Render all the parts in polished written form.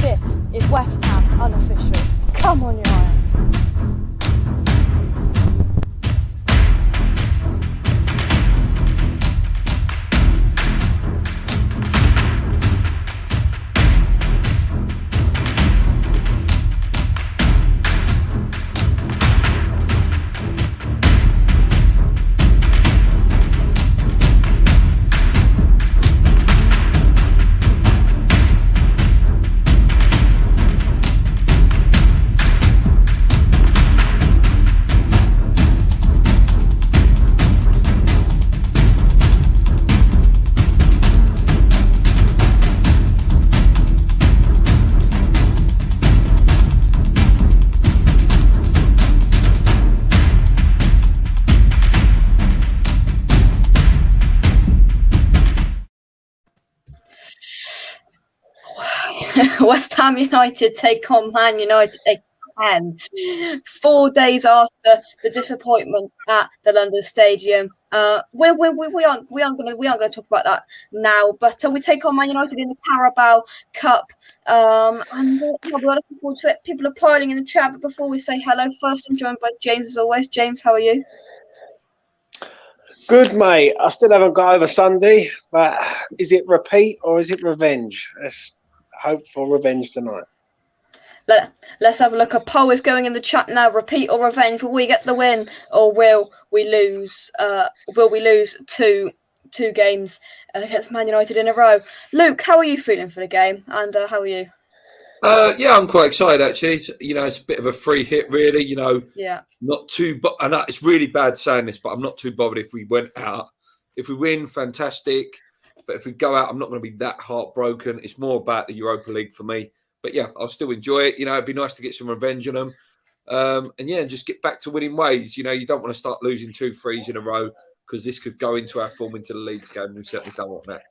This is West Ham Unofficial. Come on, you Irons. West Ham United take on Man United again. 4 days after the disappointment at the London Stadium. We aren't going to talk about that now, but we take on Man United in the Carabao Cup, and we're looking forward to it. People are piling in the chat, but before we say hello, first I'm joined by James as always. James, how are you? Good, mate. I still haven't got over Sunday, but is it repeat or is it revenge? Let's hope for revenge tonight. Let's have a look. A poll is going in the chat now. Repeat or revenge? Will we get the win, or will we lose? Will we lose two games against Man United in a row? Luke, how are you feeling for the game? And how are you? Yeah, I'm quite excited actually. It's a bit of a free hit, really. Yeah. Not too, but and it's really bad saying this, but I'm not too bothered if we went out. If we win, fantastic. But if we go out, I'm not going to be that heartbroken. It's more about the Europa League for me. But yeah, I'll still enjoy it. It'd be nice to get some revenge on them. And just get back to winning ways. You don't want to start losing 2-3s in a row because this could go into our form into the Leeds game. We certainly don't want that.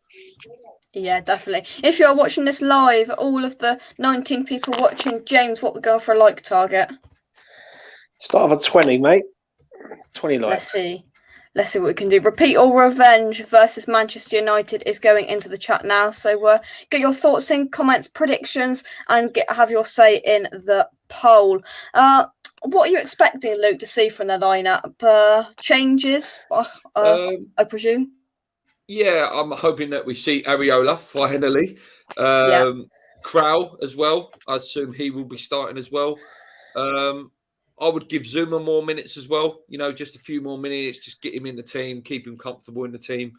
Yeah, definitely. If you're watching this live, all of the 19 people watching, James, what we're going for a like target? Start of a 20, mate. 20 likes. Let's see what we can do. Repeat or revenge versus Manchester United is going into the chat now. So get your thoughts in, comments, predictions, and have your say in the poll. What are you expecting, Luke, to see from the lineup? Changes, I presume? Yeah, I'm hoping that we see Areola finally. Krau as well. I assume he will be starting as well. I would give Zuma more minutes as well. Just a few more minutes, just get him in the team, keep him comfortable in the team.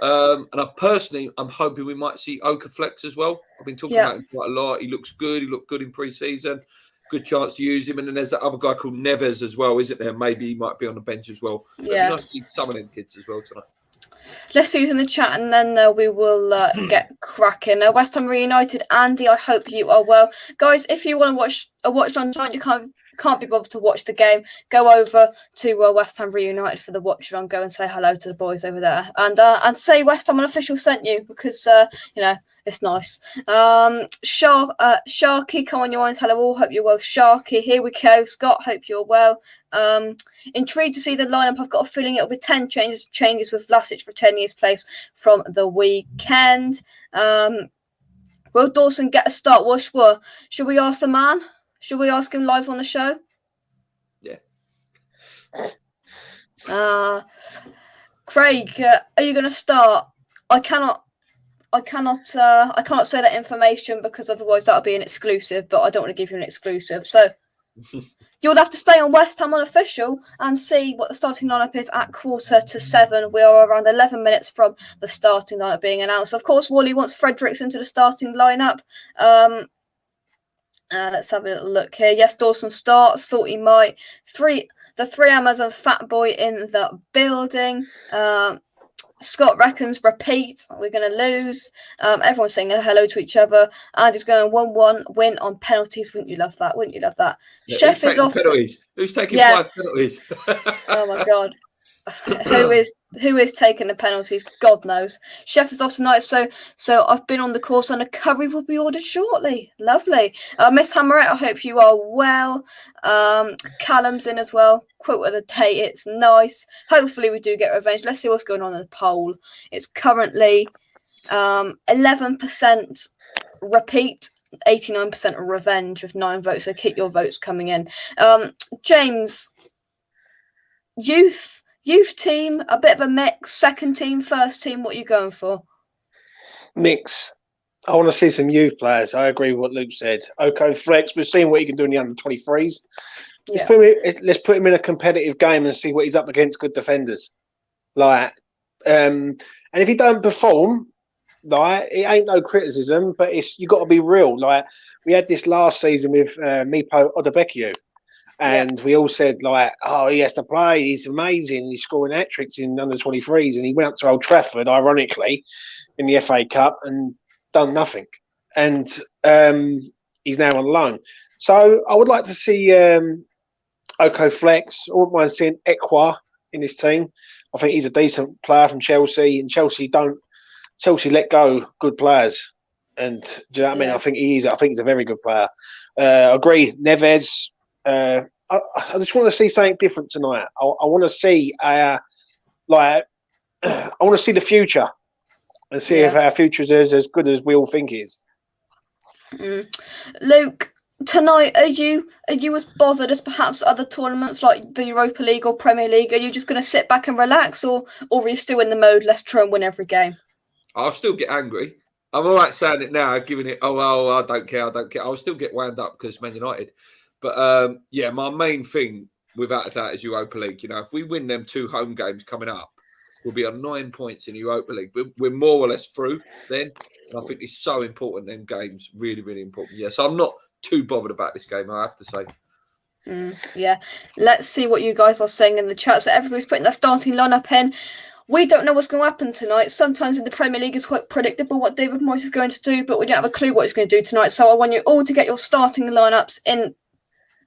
And I'm hoping we might see Okaflex as well. I've been talking about him quite a lot. He looks good. He looked good in pre-season. Good chance to use him. And then there's that other guy called Neves as well, isn't there? Maybe he might be on the bench as well. It'd be nice to see some of them kids as well tonight. Let's see who's in the chat, and then we will get cracking. West Ham Reunited, Andy, I hope you are well. Guys, if you want to watch a watch on tonight, you can't be bothered to watch the game, go over to West Ham Reunited for the watch along. Go and say hello to the boys over there, and say West Ham Unofficial sent you, because it's nice. Sharky, come on, your lines. Hello all, hope you're well. Sharky, here we go. Scott, hope you're well. Intrigued to see the lineup. I've got a feeling it'll be 10 changes with Vlasic for 10 years place from the weekend. Will Dawson get a start? Well, sure. Should we ask the man? Should we ask him live on the show? Yeah. Craig, are you going to start? I cannot say that information because otherwise that'll be an exclusive. But I don't want to give you an exclusive, so you'll have to stay on West Ham Unofficial and see what the starting lineup is at 6:45. We are around 11 minutes from the starting lineup being announced. Of course, Wally wants Fredericks into the starting lineup. Let's have a little look here. Yes, Dawson starts. Thought he might. The three Amas and Fat Boy in the building. Scott reckons repeat. We're going to lose. Everyone's saying hello to each other. And he's going 1-1 win on penalties. Wouldn't you love that? Wouldn't you love that? Yeah, Chef is off. Penalties? Who's taking 5 penalties? Oh my God. Who is taking the penalties? God knows. Chef is off tonight, so I've been on the course and a curry will be ordered shortly. Lovely. Miss Hammerette, I hope you are well. Callum's in as well. Quote of the day, it's nice. Hopefully we do get revenge. Let's see what's going on in the poll. It's currently 11% repeat, 89% of revenge with 9 votes. So keep your votes coming in. James, youth team, a bit of a mix. Second team, first team. What are you going for? Mix. I want to see some youth players. I agree with what Luke said. OK Flex, we've seen what he can do in the under-23s. Yeah. Let's put him in a competitive game and see what he's up against good defenders. And if he don't perform, it ain't no criticism, but you got to be real. We had this last season with Mipo Odebekio, and we all said oh, he has to play. He's amazing. He's scoring hat-tricks in under-23s, and he went up to Old Trafford, ironically, in the FA Cup and done nothing. And he's now on loan. So I would like to see OK Flex. I wouldn't mind seeing Ekwa in this team. I think he's a decent player from Chelsea, and Chelsea let go good players. And do you know what I mean? I think he's a very good player. I agree. Neves. I just want to see something different tonight. I want to see I want to see the future and see if our future is as good as we all think it is. Luke, tonight, are you as bothered as perhaps other tournaments like the Europa League or Premier League? Are you just going to sit back and relax, or are you still in the mode, let's try and win every game? I'll still get angry. I'm all right saying it now, giving it, I don't care. I'll still get wound up because it's Man United. But, my main thing, without a doubt, is Europa League. If we win them 2 home games coming up, we'll be on 9 points in the Europa League. We're more or less through then. And I think it's so important, them games, really, really important. Yeah, so I'm not too bothered about this game, I have to say. Let's see what you guys are saying in the chat. So everybody's putting their starting lineup in. We don't know what's going to happen tonight. Sometimes in the Premier League it's quite predictable what David Moyes is going to do, but we don't have a clue what he's going to do tonight. So I want you all to get your starting lineups in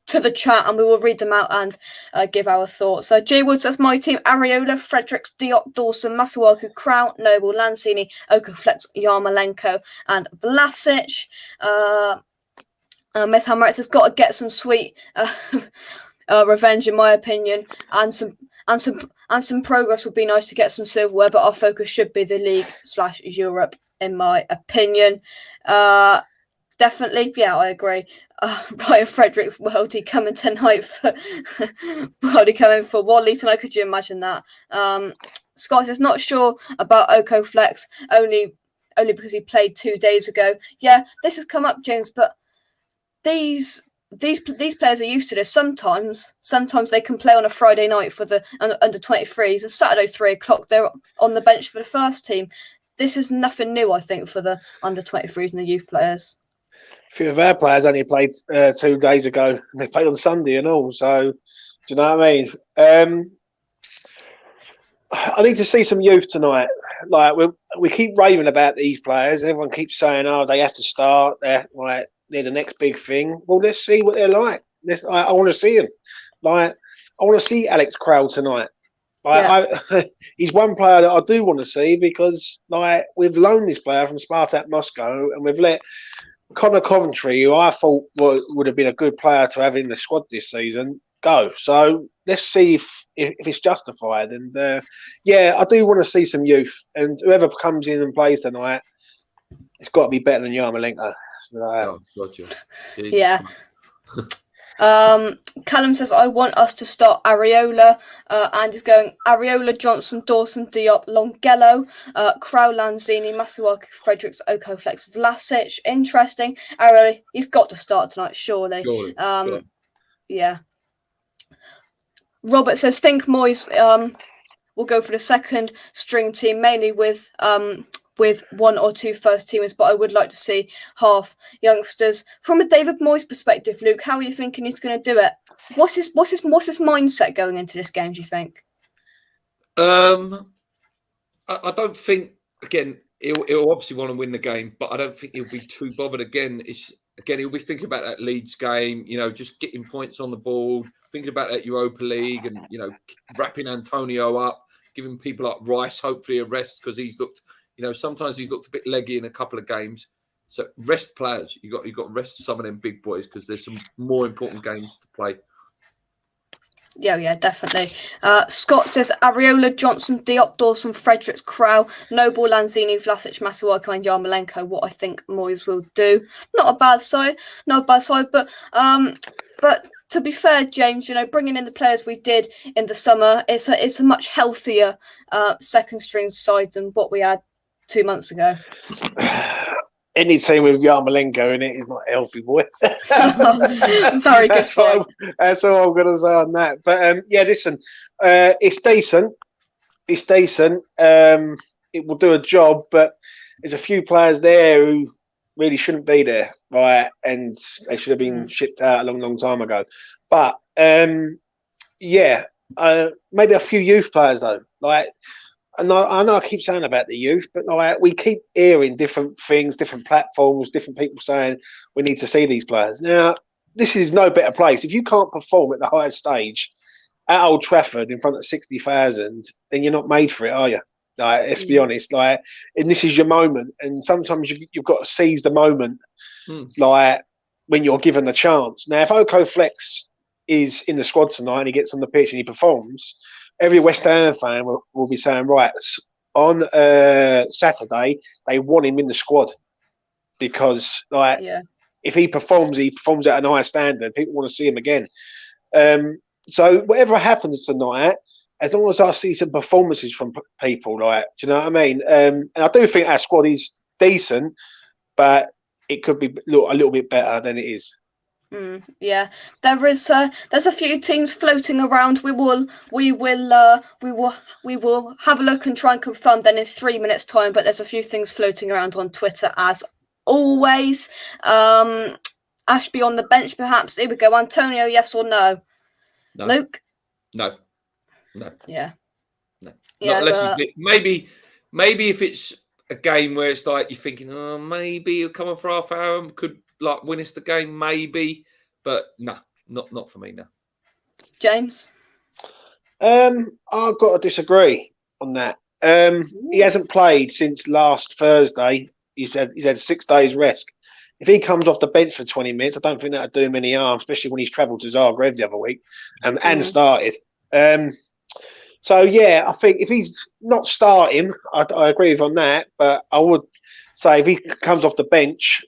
to the chat, and we will read them out and give our thoughts. So Jay Woods, that's my team: Areola, Fredericks, Diop, Dawson, Masuaku, Kraut, Noble, Lanzini, Okaflex, Yarmolenko, and Vlasic. Miss Hammer says, got to get some sweet revenge, in my opinion, and some progress would be nice to get some silverware, but our focus should be the league/Europe, in my opinion. Definitely, I agree. Ryan Fredericks, Worldy coming tonight for Wally tonight. Could you imagine that? Scott is not sure about Oko Flex, only because he played 2 days ago. Yeah, this has come up, James, but these players are used to this. Sometimes they can play on a Friday night for the under 23s, and Saturday 3:00 they're on the bench for the first team. This is nothing new, I think, for the under 23s and the youth players. A few of our players only played 2 days ago, and they played on Sunday and all. So, do you know what I mean? I need to see some youth tonight. We keep raving about these players. Everyone keeps saying, "Oh, they have to start. They're the next big thing." Well, let's see what they're like. I want to see them. I want to see Alex Kraul tonight. He's one player that I do want to see, because we've loaned this player from Spartak Moscow, and we've let Connor Coventry, who I thought would have been a good player to have in the squad this season, go. So let's see if it's justified. And I do want to see some youth, and whoever comes in and plays tonight, it's got to be better than Yarmolenko. Gotcha. Yeah. Callum says, I want us to start Areola, and is going Areola, Johnson, Dawson, Diop, Longello, Kraul, Lanzini, Masuaku, Fredericks, Okaflex, Vlasic. Interesting. Areola, he's got to start tonight, surely. Yeah. Robert says, think Moyes will go for the second string team, mainly with 1 or 2 first teamers, but I would like to see half youngsters. From a David Moyes perspective, Luke, how are you thinking he's going to do it? What's his mindset going into this game, do you think? I don't think, again, he'll obviously want to win the game, but I don't think he'll be too bothered. Again, he'll be thinking about that Leeds game, just getting points on the board, thinking about that Europa League, and wrapping Antonio up, giving people like Rice hopefully a rest, because he's looked. Sometimes he's looked a bit leggy in a couple of games. So rest players. You got to rest some of them big boys, because there's some more important games to play. Yeah, definitely. Scott says Areola, Johnson, Diop, Dawson, Fredericks, Crow, Noble, Lanzini, Vlasic, Masuaku, and Yarmolenko. What I think Moyes will do. Not a bad side, but to be fair, James, bringing in the players we did in the summer, it's a much healthier second string side than what we had 2 months ago. Any team with Yarmolenko in it is not a healthy, boy. Very good point. That's all I'm going to say on that. But listen, it's decent. It's decent. It will do a job, but there's a few players there who really shouldn't be there, right? And they should have been shipped out a long, long time ago. But maybe a few youth players though, like. I know I keep saying about the youth, but we keep hearing different things, different platforms, different people saying we need to see these players. Now, this is no better place. If you can't perform at the highest stage at Old Trafford in front of 60,000, then you're not made for it, are you? Let's be honest. And this is your moment. And sometimes you've got to seize the moment, when you're given the chance. Now, if Oko Flex is in the squad tonight and he gets on the pitch and he performs, every West Ham fan will be saying, right, on Saturday, they want him in the squad because, if he performs at a high standard. People want to see him again. So whatever happens tonight, as long as I see some performances from people, do you know what I mean? And I do think our squad is decent, but it could be a little bit better than it is. There's a few teams floating around. We will have a look and try and confirm then in 3 minutes time, but there's a few things floating around on Twitter as always. Ashby on the bench perhaps. Here we go. Antonio, yes or no? Luke? No. Yeah. No. Yeah, not unless maybe if it's a game where it's like you're thinking, oh, maybe he'll come on for half hour and could win us the game, maybe, but no, not for me, no. James? I've got to disagree on that. He hasn't played since last Thursday. He's had 6 days rest. If he comes off the bench for 20 minutes, I don't think that'd do him any harm, especially when he's travelled to Zagreb the other week and started. So I think if he's not starting, I agree with on that. But I would say if he comes off the bench,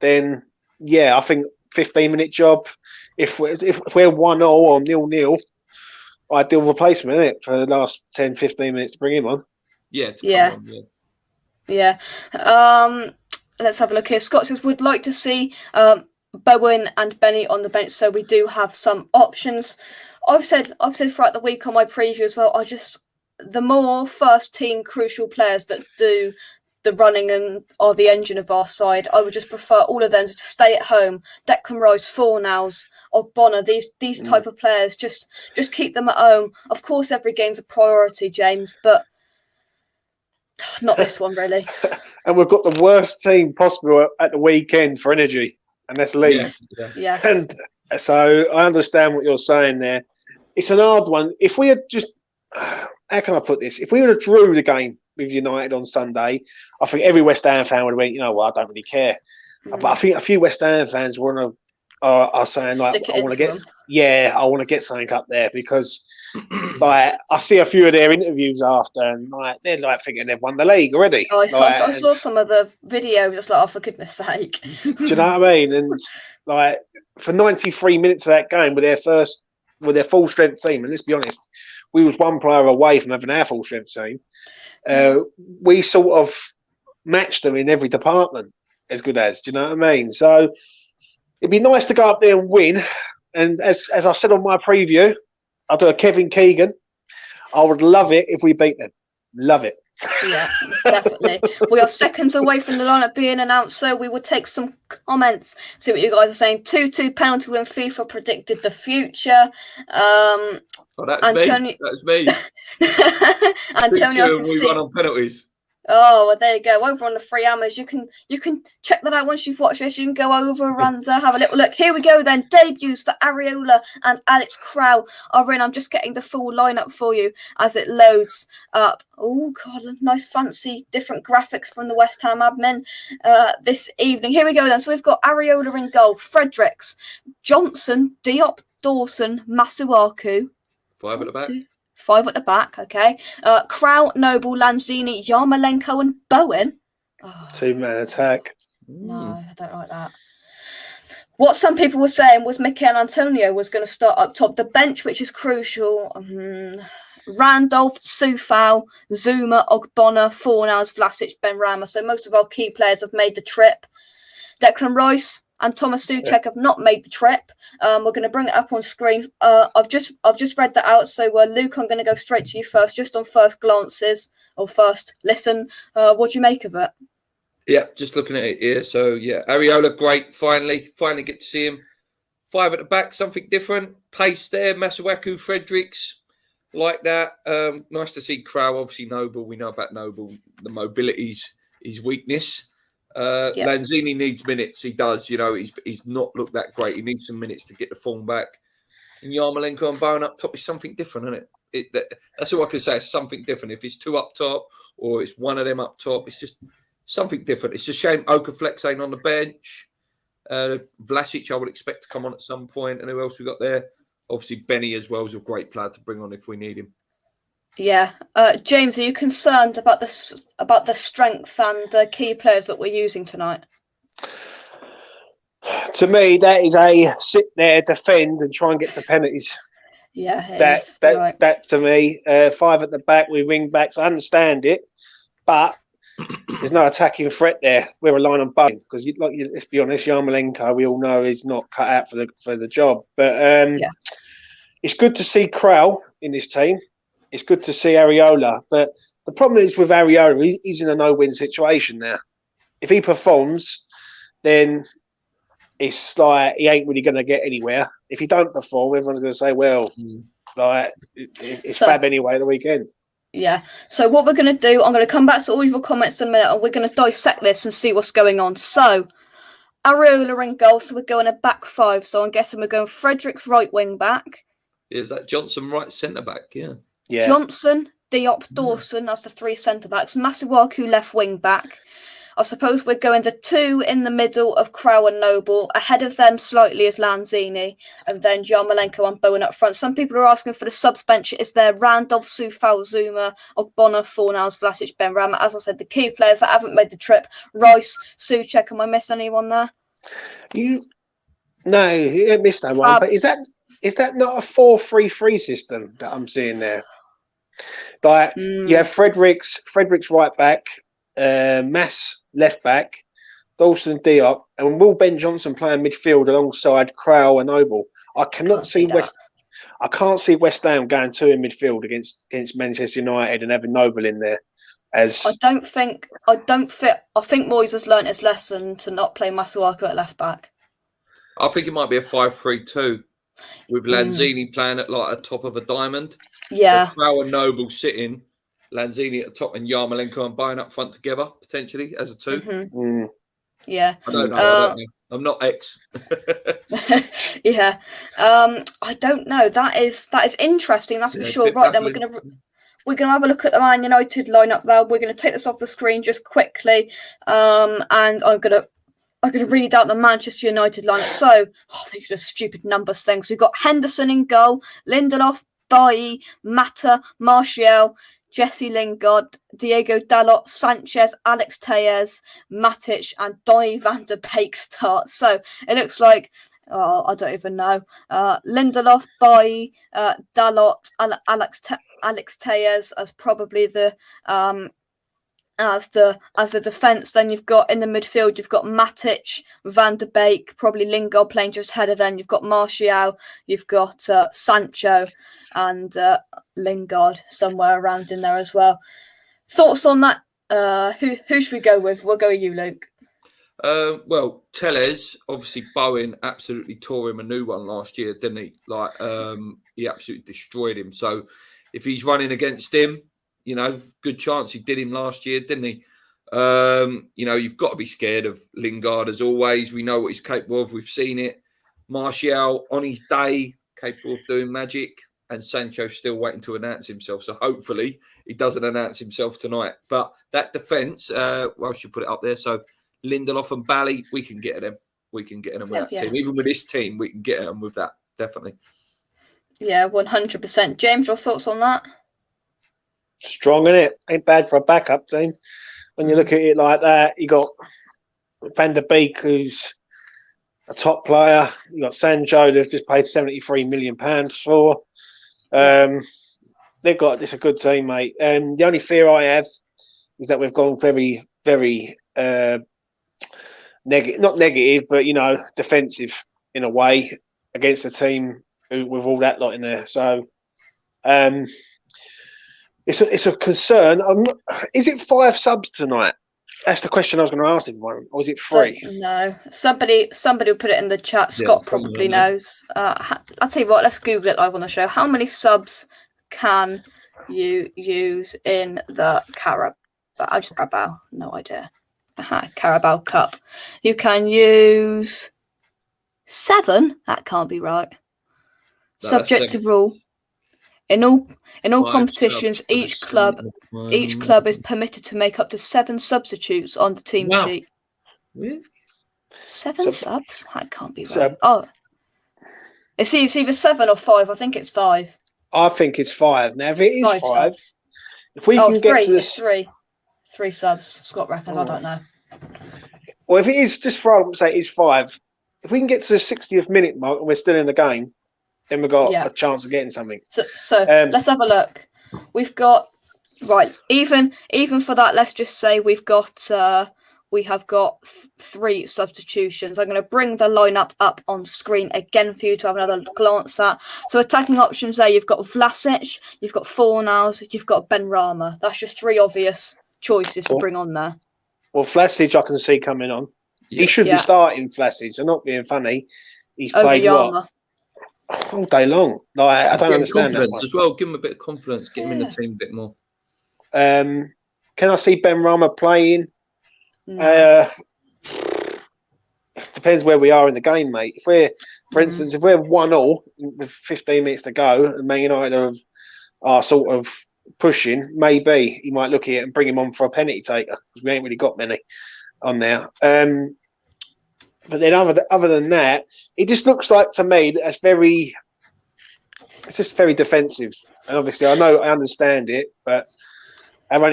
then I think 15-minute job. If we're 1-0 or 0-0, ideal replacement, isn't it, for the last 10-15 minutes to bring him on. Let's have a look here. Scott says would like to see Bowen and Benny on the bench, so we do have some options. I've said throughout the week on my preview as well. The more first team crucial players that do the running and are the engine of our side, I would just prefer all of them to stay at home. Declan Rice, Fornals, Ogbonna, these type of players, just keep them at home. Of course, every game's a priority, James, but not this one really. And we've got the worst team possible at the weekend for energy, and that's Leeds. Yes. And so I understand what you're saying there. It's an hard one. If we had just, how can I put this? If we would have drew the game with United on Sunday, I think every West Ham fan would have went, you know what, I don't really care. But I think a few West Ham fans are saying I want to get something up there because I see a few of their interviews after, and they're thinking they've won the league already. I saw some of the videos, just oh, for goodness sake. Do you know what I mean? And for 93 minutes of that game with their full strength team, and let's be honest, we was one player away from having our full strength team. We sort of matched them in every department as good as. Do you know what I mean? So it'd be nice to go up there and win. And as I said on my preview, I'll do a Kevin Keegan. I would love it if we beat them. Love it. Yeah, definitely. We are seconds away from the lineup being announced, so we will take some comments, see what you guys are saying. 2-2 penalty win. FIFA predicted the future. That's me. Antonio can we run on penalties. Oh, well, there you go. Over on the free hammers, you can check that out once you've watched this. You can go over and have a little look. Here we go then. Debuts for Areola and Alex Crow are in. I'm just getting the full lineup for you as it loads up. Oh God, nice fancy different graphics from the West Ham admin this evening. Here we go then. So we've got Areola in goal, Fredericks, Johnson, Diop, Dawson, Masuaku, 5 at the back. 5 at the back, okay. Kraut, Noble, Lanzini, Yarmolenko and Bowen. Oh, 2-man attack. no, I don't like that. What some people were saying was Mikel Antonio was going to start up top. The bench, which is crucial. Randolph, Soufal, Zuma, Ogbonna, Fornals, Vlasic, Benrahma. So most of our key players have made the trip. Declan Rice and Thomas Souček have not made the trip. We're going to bring it up on screen. I've just read that out. So Luke, I'm going to go straight to you first, just on first glances or first listen. What do you make of it? Yeah, just looking at it here. So, yeah, Areola, great. Finally get to see him. 5 at the back, something different. Pace there. Masuaku, Fredericks, like that. Nice to see Crow. Obviously, Noble. We know about Noble. The mobility's his weakness. Lanzini needs minutes. He does. You know, he's not looked that great. He needs some minutes to get the form back. And Yarmolenko and Bowen up top is something different, isn't it? That's all I can say. It's something different. If it's 2 up top or it's one of them up top, it's just something different. It's a shame Okaflex ain't on the bench. Vlasic, I would expect to come on at some point. And who else we got there? Obviously, Benny as well is a great player to bring on if we need him. Yeah. James, are you concerned about the strength and key players that we're using tonight? To me, that is a sit there, defend, and try and get to penalties. Yeah, that to me, 5 at the back, we wing backs. I understand it, but there's no attacking threat there. We're relying on Bowen because, let's be honest, Yarmolenko, we all know he's not cut out for the job. But it's good to see Krell in this team. It's good to see Areola. But the problem is with Areola, he's in a no-win situation now. If he performs, then it's like he ain't really going to get anywhere. If he don't perform, everyone's going to say, well, it's fab anyway the weekend. Yeah. So what we're going to do, I'm going to come back to all your comments in a minute and we're going to dissect this and see what's going on. So, Areola in goal. So we're going a back 5. So I'm guessing we're going Fredericks right wing back. Is that Johnson right centre back? Yeah. Johnson, Diop, Dawson. That's the 3 centre backs. Masuaku left wing back. I suppose we're going the 2 in the middle of Crow and Noble. Ahead of them slightly is Lanzini. And then Yarmolenko and Bowen up front. Some people are asking for the subs bench. Is there Randolph, Soufal, Zuma, Ogbonna, Fornals, Vlasic, Benrahma? As I said, the key players that haven't made the trip. Rice, Souček. Am I missing anyone there? No, you haven't missed no one. But is that not a 4-3-3 system that I'm seeing there? Like you have Fredericks right back, Mass left back, Dawson Diop, and will Ben Johnson playing midfield alongside Crowell and Noble? I can't see West Ham going 2 in midfield against Manchester United and having Noble in there. I think Moyes has learnt his lesson to not play Masuaku at left back. I think it might be a 5-3-2 with Lanzini playing at like a top of a diamond. Yeah. Crow and Noble sitting, Lanzini at the top and Yarmolenko and Bowen up front together, potentially, as a 2. Mm-hmm. Yeah. I don't know. I'm not ex. Yeah. I don't know. That is interesting, that's for sure. Right, then we're gonna have a look at the Man United lineup now. We're gonna take this off the screen just quickly. And I'm gonna read out the Manchester United lineup. So, these are stupid numbers things. We've got Henderson in goal, Lindelof, Bailly, Mata, Martial, Jesse Lingard, Diego Dalot, Sanchez, Alex Tellez, Matic, and Donny van der Beek start. So it looks like, I don't even know. Lindelof, Bailly, Dalot, Alex Tellez as probably the as the defence. Then you've got in the midfield, you've got Matic, Van der Beek, probably Lingard playing just ahead of them. You've got Martial, you've got Sancho, and Lingard somewhere around in there as well. Thoughts on that? Who should we go with? We'll go with you, Luke. Well, Tellez, obviously Bowen absolutely tore him a new one last year, didn't he? Like he absolutely destroyed him. So if he's running against him, good chance he did him last year, didn't he? You've got to be scared of Lingard as always. We know what he's capable of. We've seen it. Martial on his day, capable of doing magic, and Sancho still waiting to announce himself. So hopefully he doesn't announce himself tonight. But that defence, I should put it up there. So Lindelof and Bailly, we can get at them. We can get at them with that team. Even with this team, we can get at them with that, definitely. Yeah, 100%. James, your thoughts on that? Strong in it. Ain't bad for a backup team. When you look at it like that, you got Van der Beek, who's a top player. You got Sancho, they've just paid £73 million for. They've got it's a good team, mate. The only fear I have is that we've gone very, very negative, not negative, but defensive in a way against a team with all that lot in there. So it's a concern. Is it 5 subs tonight? That's the question I was going to ask everyone. Or is it 3? No. Somebody will put it in the chat. Scott probably knows. I'll tell you what, let's Google it live on the show. How many subs can you use in the Carabao? I just Carabao. No idea. Carabao Cup. You can use 7. That can't be right. No, subjective rule. In all competitions, each club is permitted to make up to 7 substitutes on the team sheet. Really? 7 subs? That can't be right. It's either 7 or 5. I think it's 5. I think it's 5. Now, if it is 5, subs. If we can get to this, 3 subs. Scott reckons. I don't know. Well, if it is, just for argument's sake, it's 5. If we can get to the 60th minute mark and we're still in the game, then we've got a chance of getting something. So let's have a look. We've got even for that. Let's just say we have got 3 substitutions. I'm going to bring the lineup up on screen again for you to have another glance at. So attacking options there, you've got Vlasic, you've got Fornals, you've got Benrahma. That's just 3 obvious choices to bring on there. Well, Vlasic I can see coming on. Yeah. He should be starting Vlasic. I'm not being funny. He's played what? All day long. Like, I don't understand confidence as well. Give him a bit of confidence. Get him in the team a bit more. Can I see Benrahma playing? No. Depends where we are in the game, mate. If we're, for instance, if we're 1-1 with 15 minutes to go, and Man United are sort of pushing, maybe he might look at it and bring him on for a penalty taker because we ain't really got many on there. But then other than that, it just looks like to me that it's just very defensive. And obviously, I understand it, but our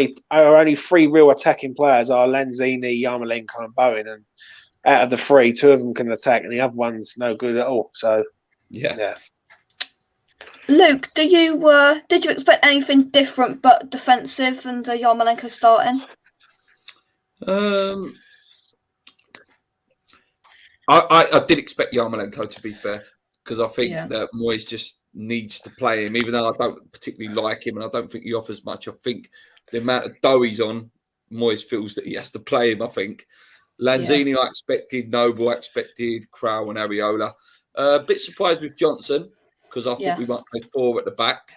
only 3 real attacking players are Lanzini, Yarmolenko, and Bowen. And out of the 3, 2 of them can attack, and the other one's no good at all. So yeah. Luke, did you expect anything different but defensive and Yarmolenko starting? I did expect Yarmolenko, to be fair, because I think that Moyes just needs to play him, even though I don't particularly like him and I don't think he offers much. I think the amount of dough he's on, Moyes feels that he has to play him, I think. Lanzini, I expected. Noble, I expected. Crow and Areola. A bit surprised with Johnson, because I thought we might play 4 at the back,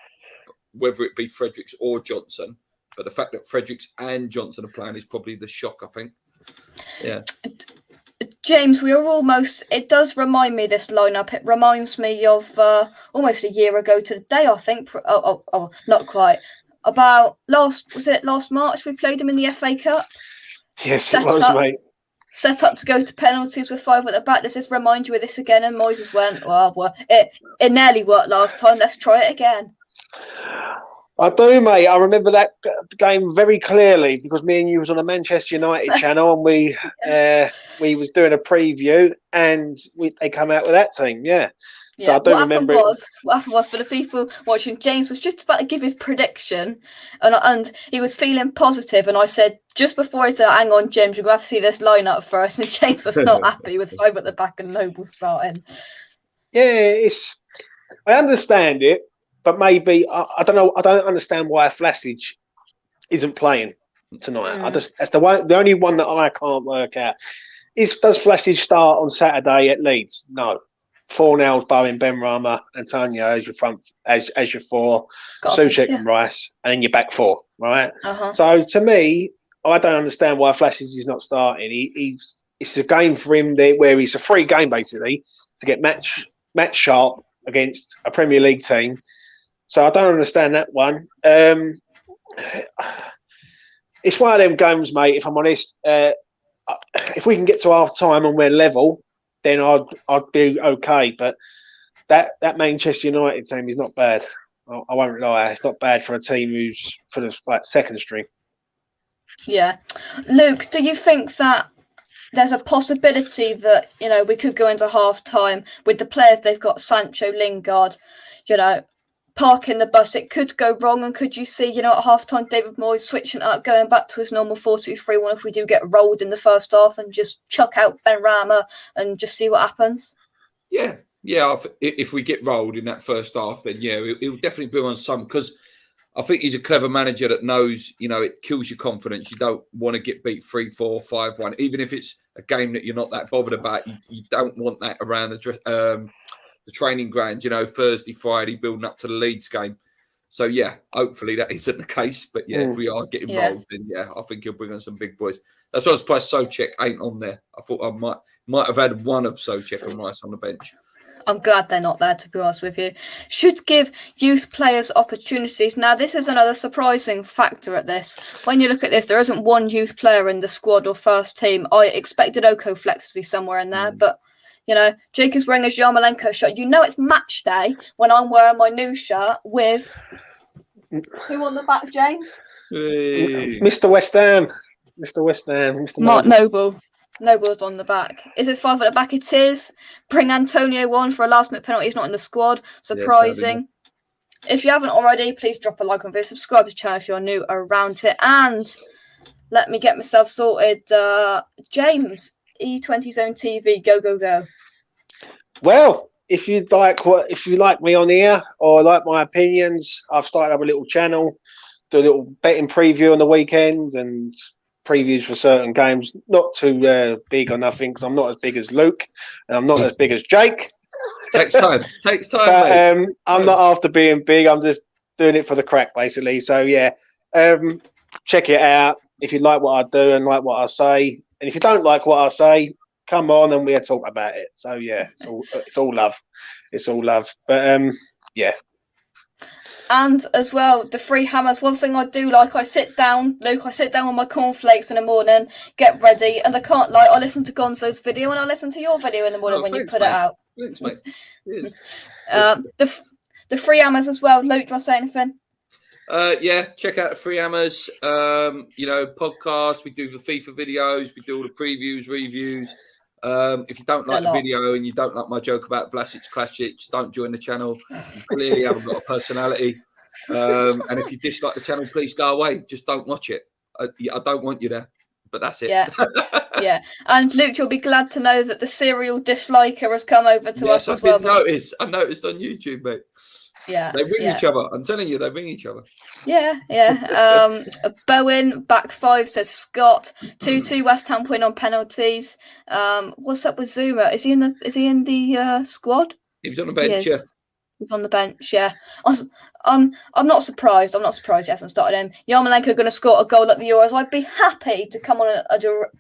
whether it be Fredericks or Johnson. But the fact that Fredericks and Johnson are playing is probably the shock, I think. Yeah. James, it does remind me, this lineup. It reminds me of almost a year ago to the day, I think. Oh, not quite. About last March we played them in the FA Cup? Yes, it was, mate. Set up to go to penalties with 5 at the back. Does this remind you of this again? And Moises went, well, it nearly worked last time. Let's try it again. I do, mate. I remember that game very clearly because me and you was on a Manchester United channel and we was doing a preview and they come out with that team. Yeah. So I do remember it. What happened was, for the people watching, James was just about to give his prediction and he was feeling positive. And I said, just before he said, hang on, James, you're going to have to see this lineup first. And James was not happy with 5 at the back and Noble starting. Yeah, I understand it. But maybe I don't know. I don't understand why Vlasic isn't playing tonight. That's the only one that I can't work out. Does Vlasic start on Saturday at Leeds? No. Fornals, Bowen, Benrahma, Antonio as your front as your 4, Soucek and Rice, and then your back 4. Right. So to me, I don't understand why Vlasic is not starting. It's a game for him where it's a free game basically to get match sharp against a Premier League team. So I don't understand that one. It's one of them games, mate. If I'm honest, if we can get to half time and we're level, then I'd be okay. But that Manchester United team is not bad. I won't lie. It's not bad for a team who's for the second string. Yeah. Luke, do you think that there's a possibility that, we could go into half-time with the players they've got, Sancho, Lingard, parking the bus? It could go wrong, and could you see, at half-time, David Moyes switching up, going back to his normal 4-2-3-1 if we do get rolled in the first half, and just chuck out Ben Rama and just see what happens? Yeah. If we get rolled in that first half, then he'll definitely be on some, because I think he's a clever manager that knows, it kills your confidence. You don't want to get beat 3-4, 5-1, even if it's a game that you're not that bothered about. You don't want that around the training ground, Thursday, Friday, building up to the Leeds game. So, hopefully that isn't the case. But, if we are getting rolled, then, I think he'll bring on some big boys. That's why I'm surprised Souček ain't on there. I thought I might have had one of Souček and Rice on the bench. I'm glad they're not there, to be honest with you. Should give youth players opportunities. Now, this is another surprising factor at this. When you look at this, there isn't one youth player in the squad or first team. I expected Okoflex to be somewhere in there, but, Jake is wearing his Yarmolenko shirt. It's match day when I'm wearing my new shirt with... Who on the back, James? Hey. Mr. West Ham. Mr. Mark Noble. Noble's on the back. Is it 5 at the back? It is. Bring Antonio on for a last-minute penalty. He's not in the squad. Surprising. If you haven't already, please drop a like on the video. Subscribe to the channel if you're new around here. And let me get myself sorted. James, E20 Zone TV, go, go, go. Well, if you like me on here or like my opinions, I've started up a little channel, do a little betting preview on the weekend and previews for certain games. Not too big or nothing, because I'm not as big as Luke and I'm not as big as Jake. Takes time. But, I'm not after being big. I'm just doing it for the crack, basically. So check it out if you like what I do and like what I say. And if you don't like what I say, come on and we'll talk about it. So it's all love. It's all love. But And as well, the free hammers. One thing I do like, I sit down with my cornflakes in the morning, get ready, and I can't lie, I listen to Gonzo's video and I listen to your video in the morning you put it out. Thanks, mate. The free hammers as well. Luke, do you want to say anything? Check out the free hammers. Podcast. We do the FIFA videos. We do all the previews, reviews. If you don't like the video and you don't like my joke about Vlasic Klasic, don't join the channel. You clearly haven't got a personality. And if you dislike the channel, please go away. Just don't watch it. I don't want you there. But that's it. Yeah. And Luke, you'll be glad to know that the serial disliker has come over to us as well. I noticed on YouTube, mate. Yeah. They ring each other. I'm telling you, they ring each other. Yeah. Bowen, back 5, says Scott. 2-2 West Ham win on penalties. What's up with Zuma? Is he in the squad? He was on the bench, yeah. He's on the bench, yeah. I'm not surprised. I'm not surprised he hasn't started him. Yarmolenko going to score a goal at the Euros. I'd be happy to come on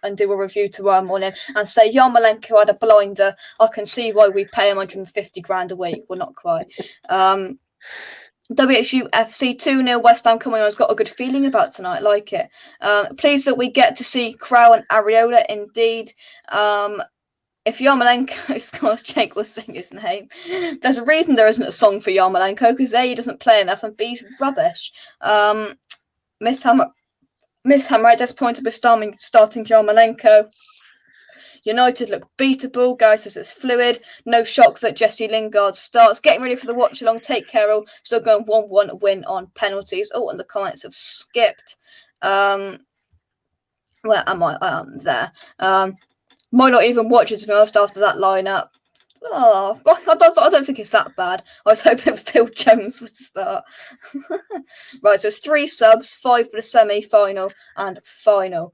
and do a review tomorrow morning and say Yarmolenko had a blinder. I can see why we pay him 150 grand a week. Well, not quite. WHU FC 2-0 West Ham coming on. Has got a good feeling about tonight. Like it. Pleased that we get to see Crow and Areola. Indeed. If Yarmolenko scores, Jake will sing his name. There's a reason there isn't a song for Yarmolenko, because A, he doesn't play enough, and B, he's rubbish. Miss Hammer disappointed with starting Yarmolenko. United look beatable. Guy says it's fluid. No shock that Jesse Lingard starts. Getting ready for the watch along. Take care all. Still going 1-1 win on penalties. Oh, and the comments have skipped. Where am I? I am there. Might not even watch it, to be honest, after that lineup. Oh, I don't think it's that bad. I was hoping Phil Jones would start. Right, so it's 3 subs, 5 for the semi-final and final.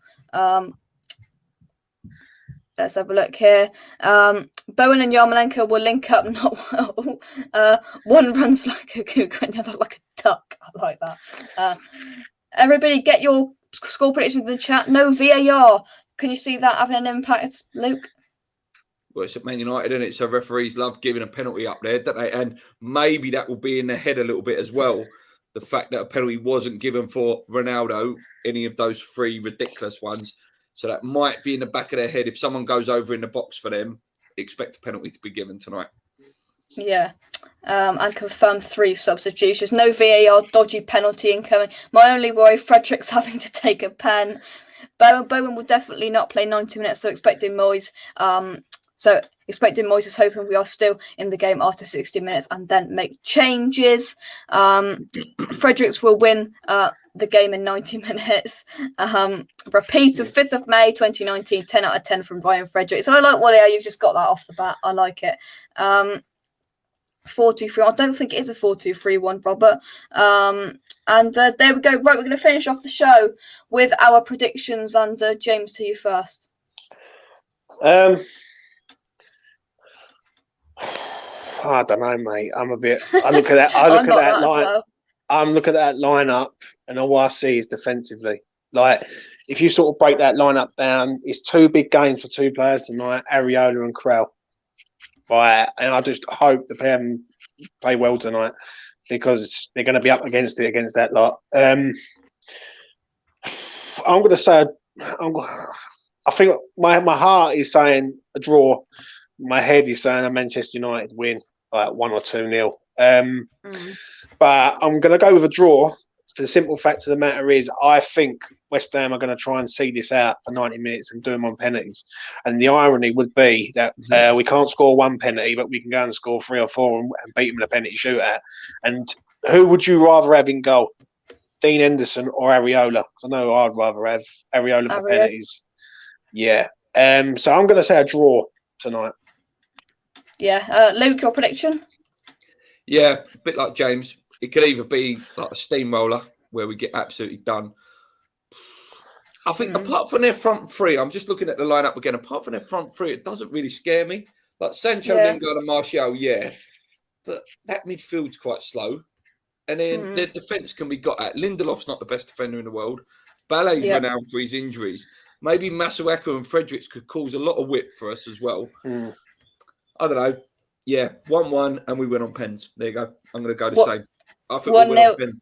Let's have a look here. Bowen and Yarmolenko will link up not well. One runs like a cougar and the other like a duck. I like that. Everybody get your score predictions in the chat. No VAR. Can you see that having an impact, Luke? Well, it's at Man United, isn't it? So referees love giving a penalty up there, don't they? And maybe that will be in their head a little bit as well. The fact that a penalty wasn't given for Ronaldo, any of those 3 ridiculous ones. So that might be in the back of their head. If someone goes over in the box for them, expect a penalty to be given tonight. Yeah. And confirmed 3 substitutions. No VAR, dodgy penalty incoming. My only worry, Fredericks having to take a pen. Bowen will definitely not play 90 minutes, so expecting Moyes. Moyes is hoping we are still in the game after 60 minutes and then make changes. Fredericks will win the game in 90 minutes. Repeat of 5th of May 2019, 10 out of 10 from Ryan Fredericks. So I like Wally, you've just got that off the bat. I like it. 4-2-3. I don't think it is a 4-2-3-1, Robert. And there we go. Right, we're going to finish off the show with our predictions. And James, to you first. I don't know, mate. I'm look at that. I'm looking at that lineup, and all I see is defensively. Like, if you sort of break that lineup down, it's 2 big games for 2 players tonight: Areola and Krell. Right, and I just hope the pair of them play well tonight, because they're going to be up against that lot. I'm going to say, I think my heart is saying a draw. My head is saying a Manchester United win, like 1 or 2-0. But I'm going to go with a draw. For the simple fact of the matter is, I think West Ham are going to try and see this out for 90 minutes and do them on penalties. And the irony would be that we can't score 1 penalty, but we can go and score 3 or 4 and beat them in a penalty shootout. And who would you rather have in goal? Dean Henderson or Areola? Because I know I'd rather have Areola for penalties. Yeah. So I'm going to say a draw tonight. Yeah. Luke, your prediction? Yeah, a bit like James. It could either be like a steamroller where we get absolutely done. I think apart from their front 3, I'm just looking at the lineup again. Apart from their front 3, it doesn't really scare me. Like Sancho, Lingard and Martial, but that midfield's quite slow. And then their defence can be got at. Lindelof's not the best defender in the world. Ballet's renowned for his injuries. Maybe Masuaku and Fredericks could cause a lot of whip for us as well. I don't know. Yeah, 1-1 and we win on pens. There you go. I'm going to go the same. I think 1-0.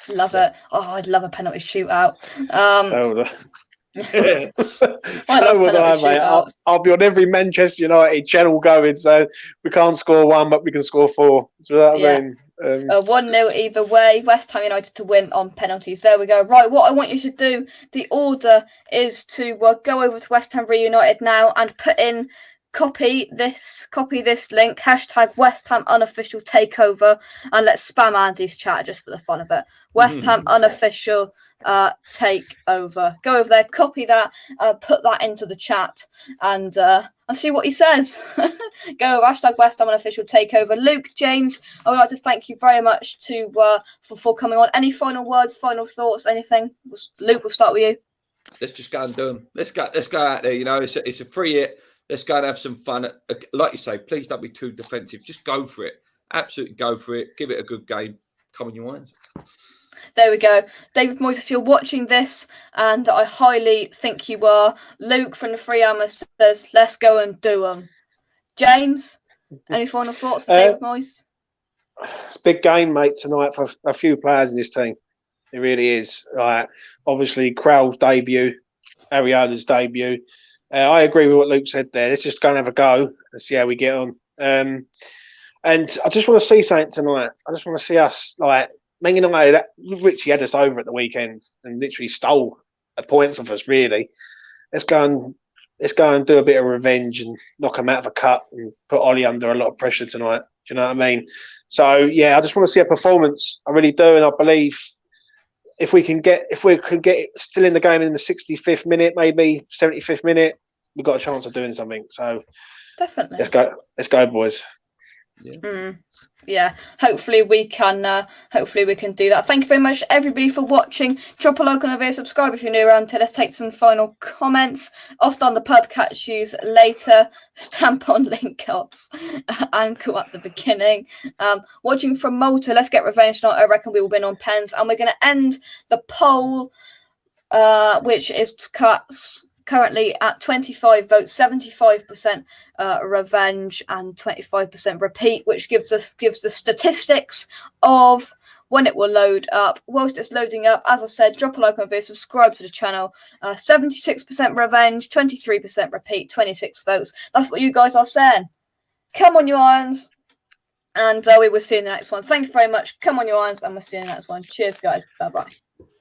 Love it. Oh, I'd love a penalty shootout. So would I, mate. I'll be on every Manchester United channel going, so we can't score 1, but we can score 4. Do you know what I mean? 1-0 either way. West Ham United to win on penalties. There we go. Right, what I want you to do, the order is to go over to West Ham Reunited now and put in copy this link, hashtag West Ham unofficial takeover, and let's spam Andy's chat just for the fun of it. West Ham unofficial takeover. Go over there, copy that, put that into the chat, and see what he says. Go hashtag West Ham unofficial takeover. Luke, James, I would like to thank you very much for coming on. Any final words, final thoughts, anything? Luke, we'll start with you. Let's just go and do them. Let's go out there. It's a free hit. Let's go and have some fun. Like you say, please don't be too defensive. Just go for it. Absolutely go for it. Give it a good game. Come on, your wines. There we go. David Moyes, if you're watching this, and I highly think you are, Luke from the Free Hammer says, let's go and do them. James, any final thoughts for David Moyes? It's a big game, mate, tonight for a few players in this team. It really is. Obviously, Krell's debut, Areola's debut. I agree with what Luke said there. Let's just go and have a go and see how we get on. And I just want to see something tonight. I just want to see us, Man United, Richie had us over at the weekend and literally stole points off us, really. Let's go and do a bit of revenge and knock them out of a cup and put Ollie under a lot of pressure tonight. Do you know what I mean? So, yeah, I just want to see a performance. I really do, and I believe if we can get still in the game in the 65th minute, maybe 75th minute, we've got a chance of doing something. So definitely, let's go, boys. Yeah. Hopefully we can do that. Thank you very much, everybody, for watching. Drop a like on the video, subscribe if you're new around here. Let's take some final comments. Off down the pub, catch yous later. Stamp on link ups. Ankle at the beginning. Watching from Malta, let's get revenge tonight. I reckon we will win on pens, and we're going to end the poll, which is currently at 25 votes, 75% revenge and 25% repeat, which gives the statistics of when it will load up. Whilst it's loading up, as I said, drop a like on the video, subscribe to the channel. 76% revenge, 23% repeat, 26 votes. That's what you guys are saying. Come on, you irons. And we will see you in the next one. Thank you very much. Come on, your irons, and we'll see you in the next one. Cheers, guys. Bye bye.